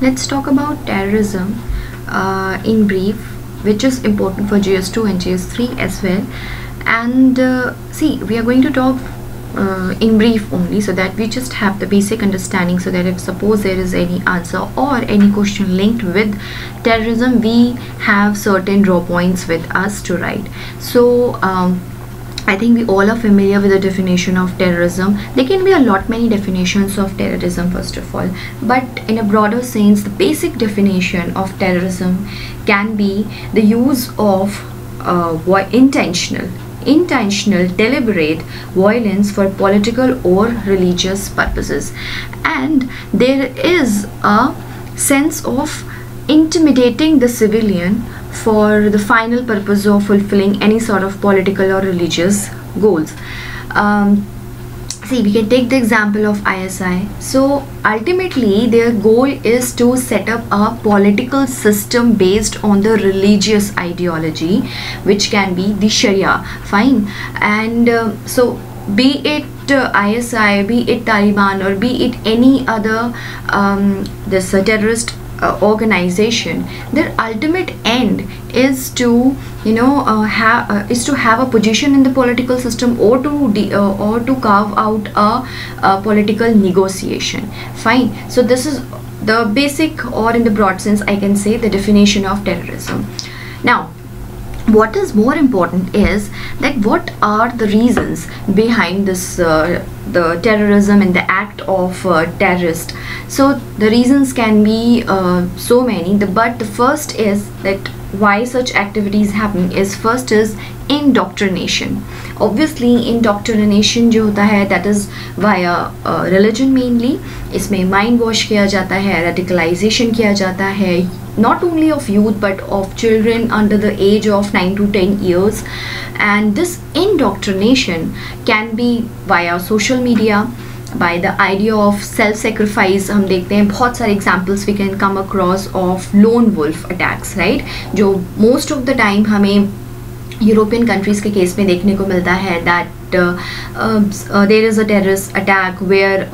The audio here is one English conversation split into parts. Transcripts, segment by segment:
Let's talk about terrorism in brief, which is important for GS2 and GS3 as well. And see, we are going to talk in brief only, so that we just have the basic understanding, so that if suppose there is any answer or any question linked with terrorism, we have certain draw points with us to write. So I think we all are familiar with the definition of terrorism. There can be a lot many definitions of terrorism first of all, but in a broader sense, the basic definition of terrorism can be the use of intentional deliberate violence for political or religious purposes. And there is a sense of intimidating the civilian for the final purpose of fulfilling any sort of political or religious goals. See, we can take the example of ISI. So ultimately their goal is to set up a political system based on the religious ideology, which can be the Sharia. Fine. And so be it ISI, be it Taliban, or be it any other this terrorist organization, their ultimate end is to have a position in the political system, or to carve out a political negotiation. Fine. So this is the basic, or in the broad sense I can say, the definition of terrorism. Now what is more important is that what are the reasons behind this the terrorism and the act of terrorist. So the reasons can be so many, but the first is that why such activities happen is, first is indoctrination. Obviously indoctrination जो होता है, that is via religion mainly. इसमें mind wash किया जाता है, radicalization किया जाता है, not only of youth but of children under the age of 9 to 10 years. And this indoctrination can be via social media, by the idea of self-sacrifice. हम देखते हैं बहुत सारे examples we can come across of lone wolf attacks, right? जो most of the time हमें European countries के case में देखने को मिलता है, that there is a terrorist attack where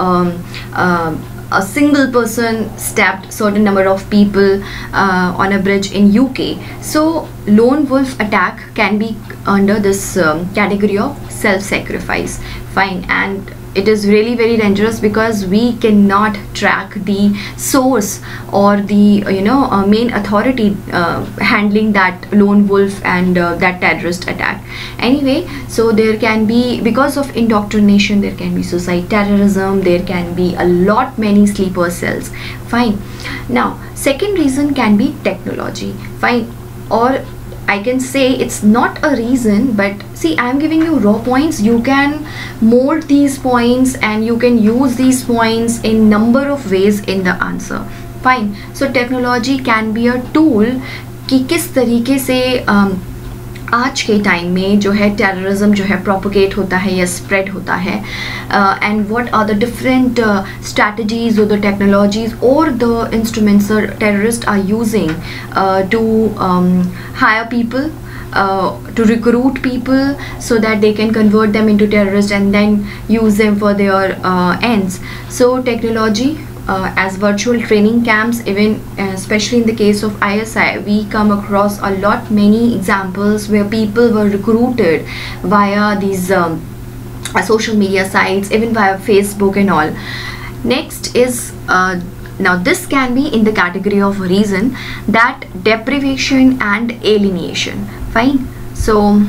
a single person stabbed certain number of people on a bridge in UK. So lone wolf attack can be under this category of self-sacrifice. Fine. And it is really very dangerous because we cannot track the source or the main authority handling that lone wolf and that terrorist attack. Anyway, so there can be, because of indoctrination, there can be suicide terrorism, there can be a lot many sleeper cells. Fine. Now second reason can be technology. Fine. Or I can say it's not a reason, but see, I'm giving you raw points. You can mold these points and you can use these points in number of ways in the answer. Fine. So technology can be a tool कि किस तरीके से आज के time में जो है terrorism जो है प्रोपोगेट होता है या स्प्रेड होता है, and what are the different strategies or the technologies or the instruments that terrorists are using to hire people, to recruit people so that they can convert them into terrorists and then use them for their ends. So technology, as virtual training camps, even especially in the case of ISI, we come across a lot many examples where people were recruited via these social media sites, even via Facebook and all. Next is now this can be in the category of reason, that deprivation and alienation. Fine. So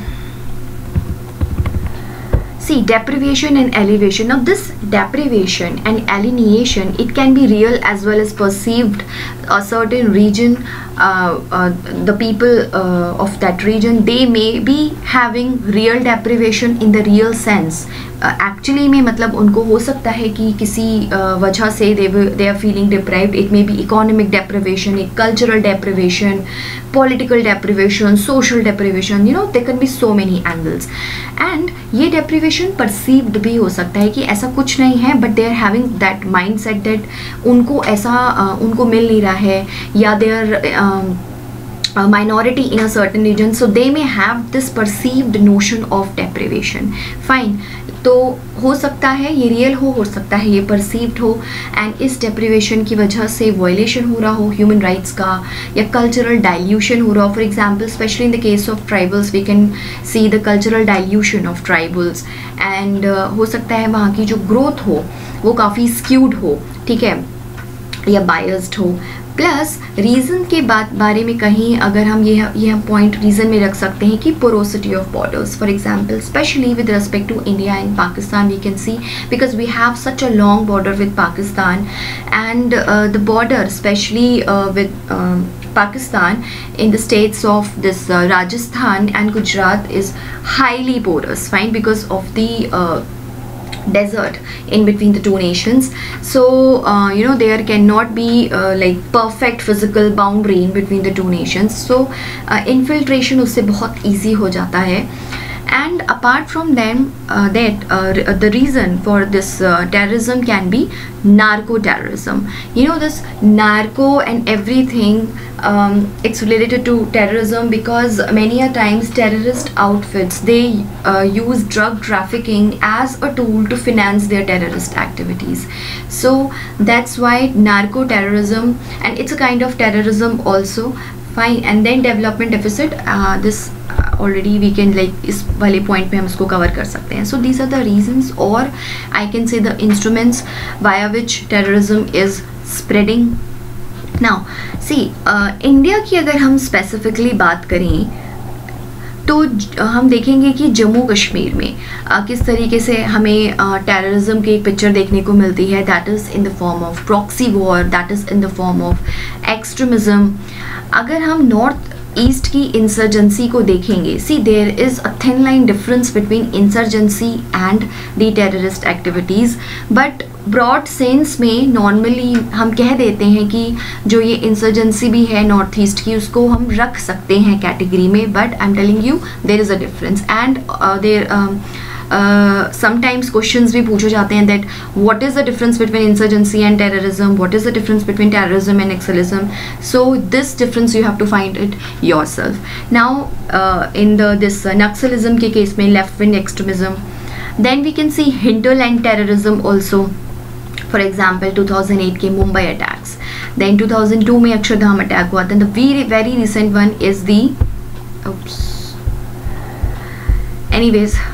see, deprivation and elevation. Now this deprivation and alienation, it can be real as well as perceived. A certain region, the people of that region, they may be having real deprivation in the real sense. Actually में मतलब उनको हो सकता है कि किसी वजह से they are feeling deprived. It may be economic deprivation, cultural deprivation, political deprivation, social deprivation. There can be so many angles. And ये deprivation perceived भी हो सकता है कि ऐसा कुछ नहीं है, but they are having that mindset that उनको ऐसा उनको मिल नहीं रहा है, या they are minority in a certain region, so they may have this perceived notion of deprivation. Fine, तो हो सकता है ये रियल हो सकता है ये परसीव्ड हो, एंड इस डेप्रिवेशन की वजह से वायलेशन हो रहा हो ह्यूमन राइट्स का, या कल्चरल डाइल्यूशन हो रहा हो. For example specially in the case of tribals we can see the cultural dilution of tribals, and हो सकता है वहाँ की जो ग्रोथ हो वो काफ़ी स्क्यूड हो, ठीक है, या बायस्ड हो. प्लस रीज़न के बारे में कहीं अगर हम ये पॉइंट रीज़न में रख सकते हैं कि porosity of borders. For example specially with respect to India and Pakistan we can see, because we have such a long border with Pakistan, and the border specially with Pakistan in the states of this Rajasthan and Gujarat is highly porous, fine, because of the desert in between the two nations. So there cannot be like perfect physical boundary in between the two nations, so infiltration उससे बहुत easy हो जाता है. And apart from them the reason for this terrorism can be narco terrorism. This narco and everything, it's related to terrorism because many a times terrorist outfits they use drug trafficking as a tool to finance their terrorist activities. So that's why narco terrorism, and it's a kind of terrorism also, fine. And then development deficit, this already we can like इस वाले point पे हम इसको cover कर सकते हैं. So these are the reasons, or I can say the instruments via which terrorism is spreading. Now see India की अगर हम स्पेसिफिकली बात करें तो हम देखेंगे कि जम्मू कश्मीर में किस तरीके से हमें टेररिज्म की एक पिक्चर देखने को मिलती है. That is in the form of proxy war, that is in the form of extremism. अगर हम नॉर्थ ईस्ट की इंसर्जेंसी को देखेंगे, see there is a thin line difference between insurgency and the terrorist activities, but broad sense में normally हम कह देते हैं कि जो ये इंसर्जेंसी भी है नॉर्थ ईस्ट की उसको हम रख सकते हैं कैटेगरी में, but I am telling you there is a difference. And there sometimes questions भी पूछे जाते हैं that what is the difference between insurgency and terrorism, what is the difference between terrorism and naxalism. So this difference you have to find it yourself. Now in this naxalism के case में left wing extremism, then we can see hinterland terrorism also. For example 2008 के Mumbai attacks, then 2002 में Akshardham attack हुआ. then the very recent one is the anyways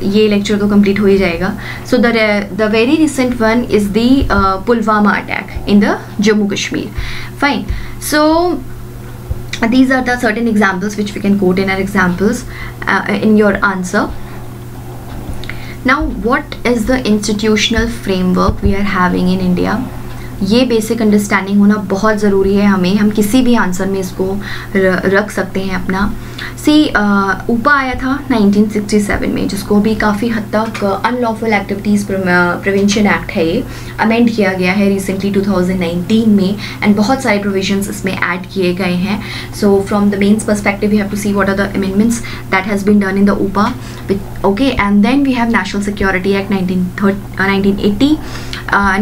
ये lecture तो complete हो ही जाएगा. So the very recent one is the Pulwama attack in the Jammu Kashmir. Fine, so these are the certain examples which we can quote in our examples in your answer. Now what is the institutional framework we are having in India? ये basic understanding होना बहुत ज़रूरी है हमें. हम किसी भी answer में इसको रख सकते हैं अपना. सी ऊपा आया था 1967 में, जिसको भी काफ़ी हद तक अनलॉफुल एक्टिविटीज़ प्रिवेंशन एक्ट है, ये अमेंड किया गया है रिसेंटली 2019 में, एंड बहुत सारे प्रोविजंस इसमें ऐड किए गए हैं. So from the mains perspective we have to see what are the amendments that has been done in the UAPA. Okay, and then we have national security act 1980.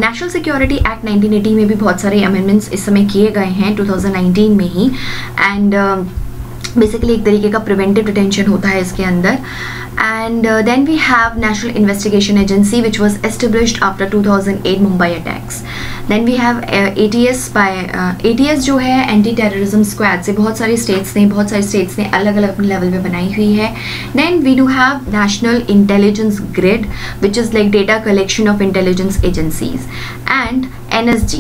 National security act 1980 में भी बहुत सारे amendments इस समय किए गए हैं 2019 में ही, एंड बेसिकली एक तरीके का प्रिवेंटिव डिटेंशन होता है इसके अंदर. And then we have national investigation agency which was established after 2008 Mumbai attacks. Then we have ATS जो है एंटी टेररिज्म स्क्वाड से बहुत सारे स्टेट्स ने अलग अलग अपने लेवल पे बनाई हुई है. Then we do have national intelligence grid which is like data collection of intelligence agencies, and NSG,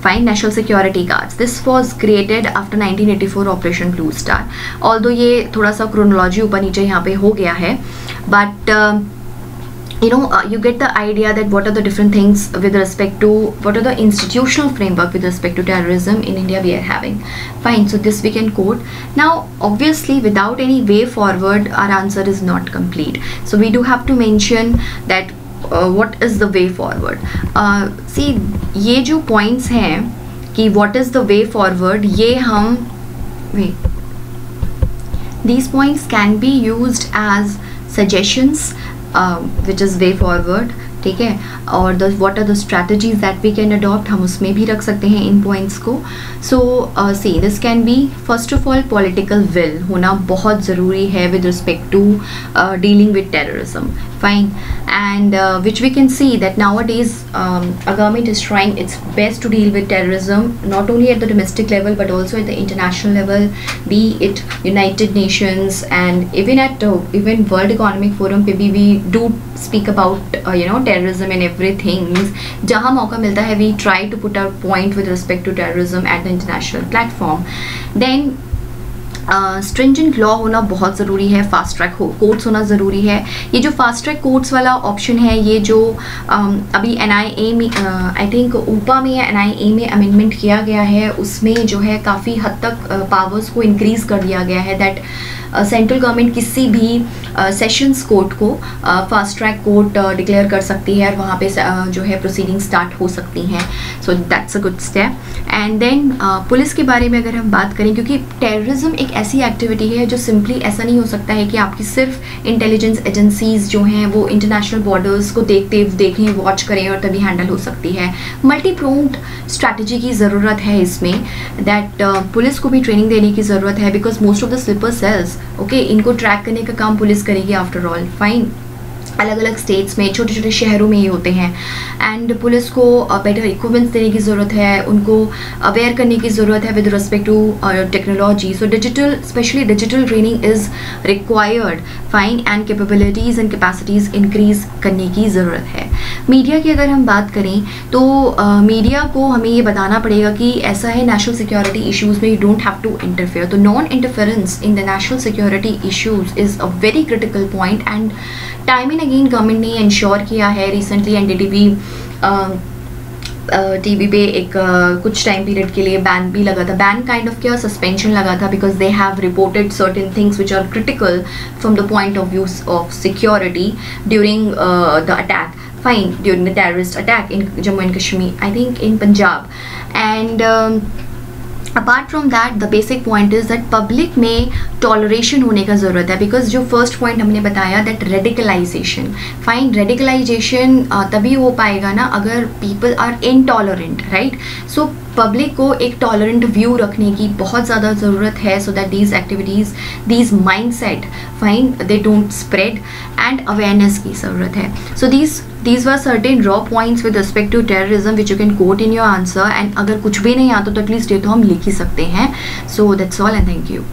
fine, national security guards. This was created after 1984 Operation Blue Star. Although ये थोड़ा सा chronology ऊपर नीचे यहाँ पे हो गया है, but you get the idea that what are the different things with respect to what are the institutional framework with respect to terrorism in India we are having. Fine, so this we can quote. Now obviously without any way forward our answer is not complete, so we do have to mention that what is the way forward. See ये जो points हैं कि what is the way forward, ये हम these points can be used as suggestions which is way forward ठीक है, और what are the strategies that we can adopt, हम उसमें भी रख सकते हैं इन पॉइंट्स को. So see this can be first of all political will होना बहुत ज़रूरी है with respect to dealing with terrorism. Fine, and which we can see that nowadays our government is trying its best to deal with terrorism, not only at the domestic level but also at the international level, be it United Nations and even at even World Economic Forum पे भी we do speak about terrorism and everything. Means जहाँ मौका मिलता है we try to put our point with respect to terrorism at the international platform. Then stringent law होना बहुत ज़रूरी है, फास्ट ट्रैक कोर्ट्स होना ज़रूरी है. ये जो फास्ट ट्रैक कोर्ट्स वाला ऑप्शन है, ये जो अभी NIA में आई थिंक ऊपा में या NIA में अमेंडमेंट किया गया है, उसमें जो है काफ़ी हद तक पावर्स को इंक्रीज़ कर दिया गया है. दैट सेंट्रल गवर्नमेंट किसी भी सेशंस कोर्ट को फास्ट ट्रैक कोर्ट डिक्लेयर कर सकती है और वहाँ पे जो है प्रोसीडिंग स्टार्ट हो सकती हैं. So that's a good step. And then police के बारे में अगर हम बात करें, क्योंकि टेररिज्म एक ऐसी एक्टिविटी है जो सिंपली ऐसा नहीं हो सकता है कि आपकी सिर्फ इंटेलिजेंस एजेंसीज जो हैं वो इंटरनेशनल बॉर्डर्स को देखें, वॉच करें और तभी हैंडल हो सकती है. मल्टी प्रोंग्ड स्ट्रैटेजी की ज़रूरत है इसमें. दैट पुलिस को भी ट्रेनिंग देने की ज़रूरत है, because most of the sleeper cells okay इनको ट्रैक करने का काम पुलिस करेगी आफ्टर ऑल. फाइन, अलग अलग स्टेट्स में, छोटे छोटे शहरों में ये होते हैं. एंड पुलिस को बेटर इक्विपमेंट्स देने की ज़रूरत है, उनको अवेयर करने की ज़रूरत है with respect to technology. So digital, specially digital training is required. Fine, and capabilities and capacities increase करने की ज़रूरत है. मीडिया की अगर हम बात करें तो मीडिया को हमें ये बताना पड़ेगा कि ऐसा है नेशनल सिक्योरिटी इश्यूज़ में you don't have to interfere. तो non interference in the national security issues is a very critical point. And time and again government ने इंश्योर किया है रिसेंटली. NDTV TV पे एक कुछ टाइम पीरियड के लिए बैन भी लगा था. बैन काइंड ऑफ क्या, सस्पेंशन लगा था, because they have reported certain things which are critical from the point of view of security during the attack. Fine, during the terrorist attack in Jammu and Kashmir, I think in Punjab. And apart from that, the basic point is that public में toleration होने का ज़रूरत है, because जो first point हमने बताया that radicalization. Fine, radicalization तभी हो पाएगा ना अगर people are intolerant, right? So public को एक टॉलरेंट व्यू रखने की बहुत ज़्यादा ज़रूरत है, so that these activities, these mindset, fine, they don't spread. And awareness की ज़रूरत है. सो these were certain raw points with respect to terrorism which you can quote in your answer. and अगर कुछ भी नहीं आता तो एटलीस्ट ये तो हम लिख ही सकते हैं. So that's all and thank you.